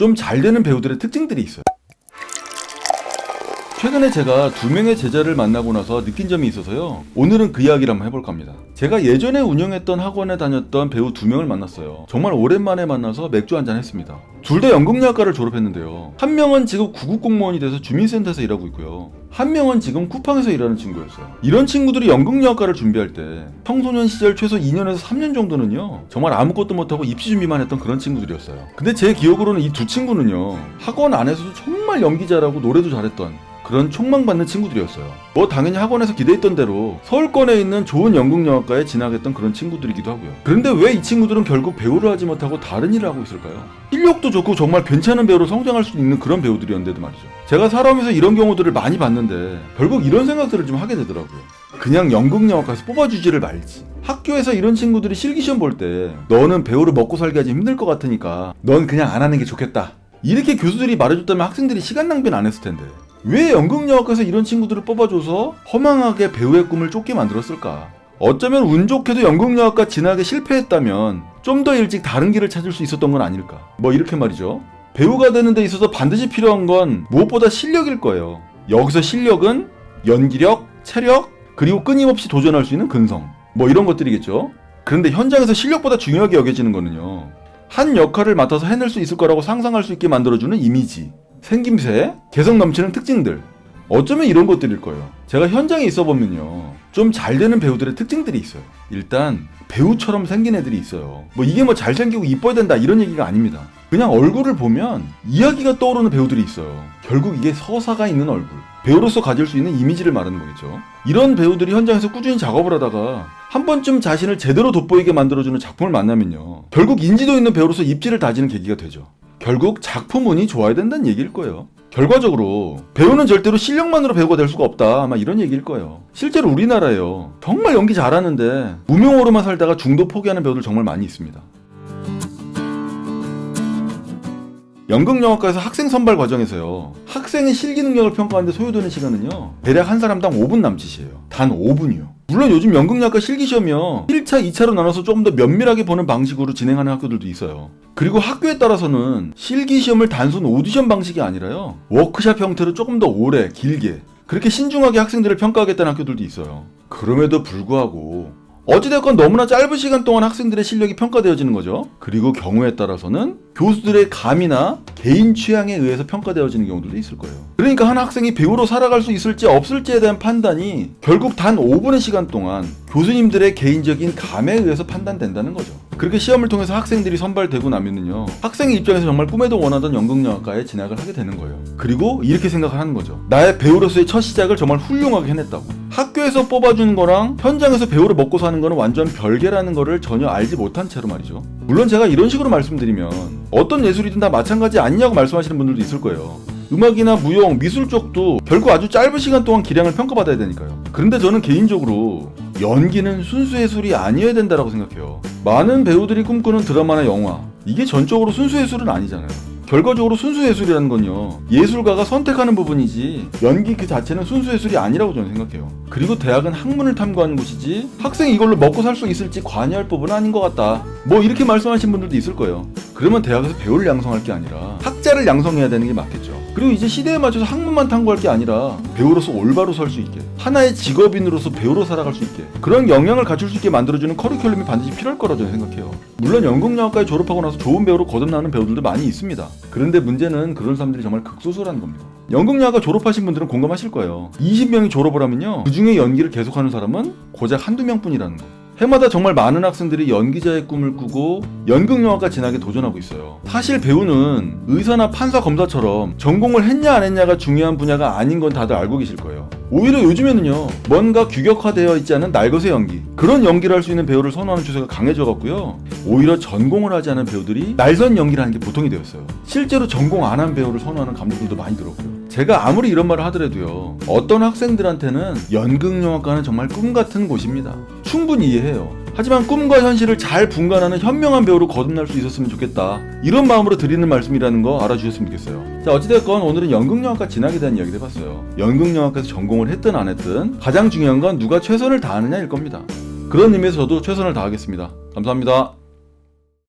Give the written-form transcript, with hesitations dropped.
좀 잘 되는 배우들의 특징들이 있어요. 최근에 제가 2명의 제자를 만나고 나서 느낀 점이 있어서요. 오늘은 그 이야기를 한번 해볼까 합니다. 제가 예전에 운영했던 학원에 다녔던 배우 2명을 만났어요. 정말 오랜만에 만나서 맥주 한잔 했습니다. 둘 다 연극영화과를 졸업했는데요. 한 명은 지금 구급 공무원이 돼서 주민센터에서 일하고 있고요. 한 명은 지금 쿠팡에서 일하는 친구였어요. 이런 친구들이 연극영화과를 준비할 때 청소년 시절 최소 2년에서 3년 정도는요, 정말 아무것도 못하고 입시 준비만 했던 그런 친구들이었어요. 근데 제 기억으로는 이 두 친구는요, 학원 안에서도 정말 연기 잘하고 노래도 잘했던 그런 촉망받는 친구들이었어요. 뭐 당연히 학원에서 기대했던 대로 서울권에 있는 좋은 연극영화과에 진학했던 그런 친구들이기도 하고요. 그런데 왜 이 친구들은 결국 배우를 하지 못하고 다른 일을 하고 있을까요? 실력도 좋고 정말 괜찮은 배우로 성장할 수 있는 그런 배우들이었는데도 말이죠. 제가 살아오면서 이런 경우들을 많이 봤는데 결국 이런 생각들을 좀 하게 되더라고요. 그냥 연극영화과에서 뽑아주지를 말지. 학교에서 이런 친구들이 실기시험 볼 때 너는 배우를 먹고 살기 아주 힘들 것 같으니까 넌 그냥 안 하는 게 좋겠다, 이렇게 교수들이 말해줬다면 학생들이 시간 낭비는 안 했을 텐데 왜 연극영화과에서 이런 친구들을 뽑아줘서 허망하게 배우의 꿈을 쫓게 만들었을까? 어쩌면 운 좋게도 연극영화과 진학에 실패했다면 좀 더 일찍 다른 길을 찾을 수 있었던 건 아닐까? 뭐 이렇게 말이죠. 배우가 되는 데 있어서 반드시 필요한 건 무엇보다 실력일 거예요. 여기서 실력은 연기력, 체력, 그리고 끊임없이 도전할 수 있는 근성, 뭐 이런 것들이겠죠. 그런데 현장에서 실력보다 중요하게 여겨지는 거는요, 한 역할을 맡아서 해낼 수 있을 거라고 상상할 수 있게 만들어주는 이미지, 생김새, 개성 넘치는 특징들, 어쩌면 이런 것들일 거예요. 제가 현장에 있어보면요, 좀 잘 되는 배우들의 특징들이 있어요. 일단 배우처럼 생긴 애들이 있어요. 뭐 이게 뭐 잘생기고 이뻐야 된다 이런 얘기가 아닙니다. 그냥 얼굴을 보면 이야기가 떠오르는 배우들이 있어요. 결국 이게 서사가 있는 얼굴, 배우로서 가질 수 있는 이미지를 말하는 거겠죠. 이런 배우들이 현장에서 꾸준히 작업을 하다가 한 번쯤 자신을 제대로 돋보이게 만들어주는 작품을 만나면요, 결국 인지도 있는 배우로서 입지를 다지는 계기가 되죠. 결국 작품운이 좋아야 된다는 얘기일 거예요. 결과적으로 배우는 절대로 실력만으로 배우가 될 수가 없다, 아마 이런 얘기일 거예요. 실제로 우리나라에요, 정말 연기 잘하는데 무명으로만 살다가 중도 포기하는 배우들 정말 많이 있습니다. 연극영화과에서 학생 선발 과정에서요, 학생의 실기 능력을 평가하는데 소요되는 시간은요, 대략 한 사람당 5분 남짓이에요. 단 5분이요. 물론 요즘 연극영화과 실기시험이요, 1차, 2차로 나눠서 조금 더 면밀하게 보는 방식으로 진행하는 학교들도 있어요. 그리고 학교에 따라서는 실기시험을 단순 오디션 방식이 아니라요, 워크샵 형태로 조금 더 오래, 길게 그렇게 신중하게 학생들을 평가하겠다는 학교들도 있어요. 그럼에도 불구하고 어찌됐건 너무나 짧은 시간 동안 학생들의 실력이 평가되어지는 거죠. 그리고 경우에 따라서는 교수들의 감이나 개인 취향에 의해서 평가되어지는 경우들도 있을 거예요. 그러니까 한 학생이 배우로 살아갈 수 있을지 없을지에 대한 판단이 결국 단 5분의 시간 동안 교수님들의 개인적인 감에 의해서 판단된다는 거죠. 그렇게 시험을 통해서 학생들이 선발되고 나면은요, 학생의 입장에서 정말 꿈에도 원하던 연극영화과에 진학을 하게 되는 거예요. 그리고 이렇게 생각을 하는 거죠. 나의 배우로서의 첫 시작을 정말 훌륭하게 해냈다고. 학교에서 뽑아주는 거랑 현장에서 배우를 먹고 사는 거는 완전 별개라는 거를 전혀 알지 못한 채로 말이죠. 물론 제가 이런 식으로 말씀드리면 어떤 예술이든 다 마찬가지 아니냐고 말씀하시는 분들도 있을 거예요. 음악이나 무용, 미술 쪽도 결국 아주 짧은 시간 동안 기량을 평가받아야 되니까요. 그런데 저는 개인적으로 연기는 순수 예술이 아니어야 된다고 생각해요. 많은 배우들이 꿈꾸는 드라마나 영화, 이게 전적으로 순수 예술은 아니잖아요. 결과적으로 순수 예술이라는 건요, 예술가가 선택하는 부분이지 연기 그 자체는 순수 예술이 아니라고 저는 생각해요. 그리고 대학은 학문을 탐구하는 곳이지 학생이 이걸로 먹고 살 수 있을지 관여할 부분은 아닌 것 같다, 뭐 이렇게 말씀하신 분들도 있을 거예요. 그러면 대학에서 배우를 양성할 게 아니라 학자를 양성해야 되는 게 맞겠죠. 그리고 이제 시대에 맞춰서 학문만 탐구할 게 아니라 배우로서 올바로 설 수 있게, 하나의 직업인으로서 배우로 살아갈 수 있게, 그런 역량을 갖출 수 있게 만들어주는 커리큘럼이 반드시 필요할 거라고 저는 생각해요. 물론 연극영화과에 졸업하고 나서 좋은 배우로 거듭나는 배우들도 많이 있습니다. 그런데 문제는 그런 사람들이 정말 극소수라는 겁니다. 연극영화과 졸업하신 분들은 공감하실 거예요. 20명이 졸업을 하면요, 그 중에 연기를 계속하는 사람은 고작 한두 명뿐이라는 거. 해마다 정말 많은 학생들이 연기자의 꿈을 꾸고 연극영화과 진학에 도전하고 있어요. 사실 배우는 의사나 판사, 검사처럼 전공을 했냐 안 했냐가 중요한 분야가 아닌 건 다들 알고 계실 거예요. 오히려 요즘에는요, 뭔가 규격화되어 있지 않은 날것의 연기, 그런 연기를 할 수 있는 배우를 선호하는 추세가 강해져갖고요, 오히려 전공을 하지 않은 배우들이 날선 연기를 하는 게 보통이 되었어요. 실제로 전공 안 한 배우를 선호하는 감독들도 많이 들었고요. 제가 아무리 이런 말을 하더라도요, 어떤 학생들한테는 연극영화과는 정말 꿈 같은 곳입니다. 충분히 이해해요. 하지만 꿈과 현실을 잘 분간하는 현명한 배우로 거듭날 수 있었으면 좋겠다, 이런 마음으로 드리는 말씀이라는 거 알아주셨으면 좋겠어요. 자, 어찌됐건 오늘은 연극영화과 진학에 대한 이야기를 해봤어요. 연극영화과에서 전공을 했든 안 했든 가장 중요한 건 누가 최선을 다하느냐일 겁니다. 그런 의미에서 저도 최선을 다하겠습니다. 감사합니다.